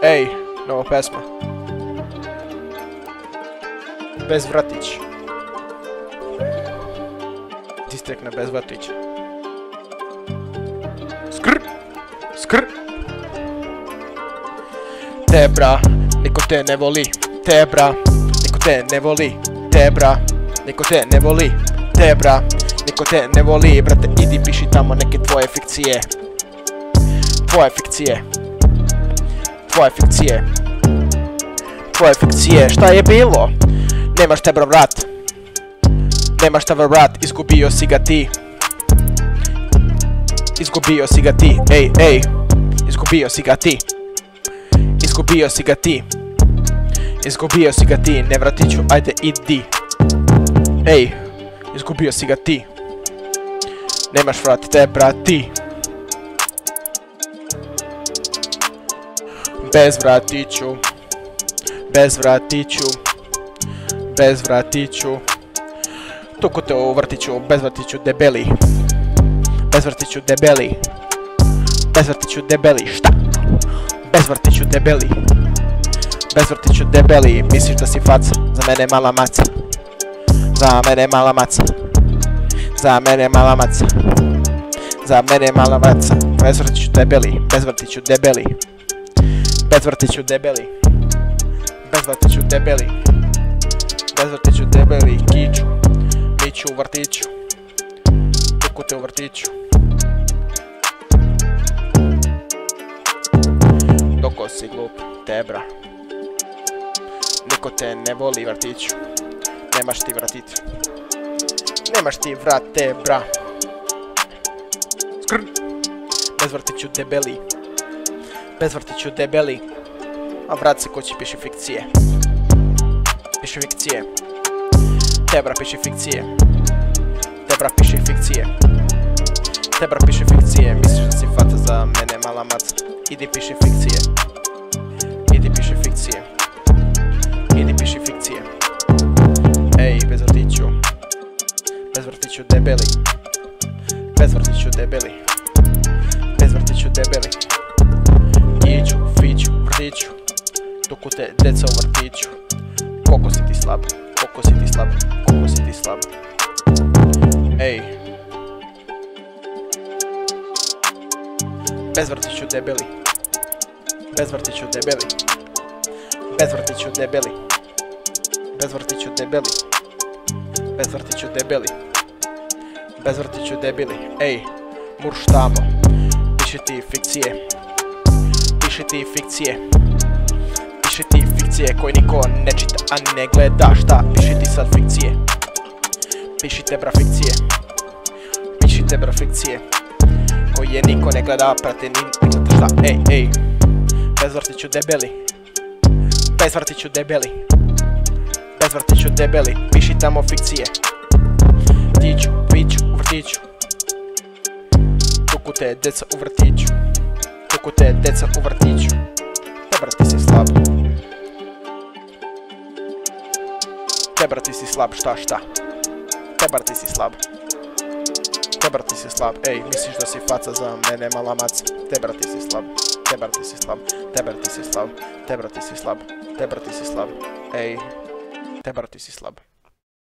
Ej, nova pesma. Bezvratić. Distek na Bezvratić. Skr, skr. Te bra, niko te ne voli. Te bra, niko te ne voli. Te bra, niko te ne voli. Te bra, niko te ne voli. Brate, idi piši tamo neke tvoje fikcije. Tvoje fikcije. Tvoje fikcije. Tvoje fikcije. Šta je bilo? Nemaš te bra vrat. Nemaš te bra vrat. Izgubio si ga ti. Izgubio si ga ti. Ej, ej. Izgubio si ga ti. Izgubio si ga ti. Izgubio si ga ti. Ne vratiću, ajde idi. Ej. Izgubio si ga ti. Nemaš vrat te brati. Bezvratiću. Bezvratiću. Bezvratiću. Tuku te u vrtiću. Bezvratiću debeli. Bezvratiću debeli. Bezvratiću debeli. Šta? Bezvratiću debeli. Bezvratiću debeli. Misliš da si faca? Za mene mala maca. Za mene mala maca. Za mene mala maca. Za mene mala maca. Bezvratiću debeli. Bezvratiću debeli. Bezvratiću debeli. Bezvratiću debeli. Bezvratiću debeli. Kiću. Miću u vrtiću. Tuku te u vrtiću. Doko si glup, te bra. Niko te ne voli vrtiću. Nemaš ti vratić. Nemaš ti vrat te bra. Skr. Bezvratiću debeli. Bezvratiću debeli. A vrat se ko će piši fikcije. Piši fikcije. Te bra piši fikcije. Te bra piši fikcije. Te bra piši fikcije. Misliš da si faca, za mene mala maca. Idi piši fikcije. Idi piši fikcije. Idi piši fikcije. Ej, bezvratiću. Bezvratiću debeli. Bezvratiću debeli. Bezvratiću debeli. Iću, fiću, vrtiću. Tuku te deca u vrtiću. Koliko si ti slab. Koliko si ti slab. Koliko si ti slab. Ej. Bezvratiću debeli. Bezvratiću debeli. Bezvratiću debeli. Bezvratiću debeli. Bezvratiću debeli. Bezvratiću debeli. Ej, murš tamo. Piši ti fikcije. Piši ti fikcije. Piši ti fikcije koje niko ne čita, a ne gleda. Šta? Piši ti sad fikcije. Piši te bra fikcije. Piši te bra fikcije koje niko ne gleda, prate ni šta. Ej, ej. Bezvratiću debeli. Bezvratiću debeli. Bezvratiću debeli. Piši tamo fikcije. Tiću, piću, u vrtiću. Tuku te deca u vrtiću. Tuku te deca u vrtiću. Te brati si slab. Te brati si slab, šta šta. Te brati si slab. Te brati si slab. Ej, misliš da si faca, za mene mala maca. Te brati si slab. Te brati si slab. Te brati si slab. Te brati si slab. Te brati si slab. Ej, te brati si slab.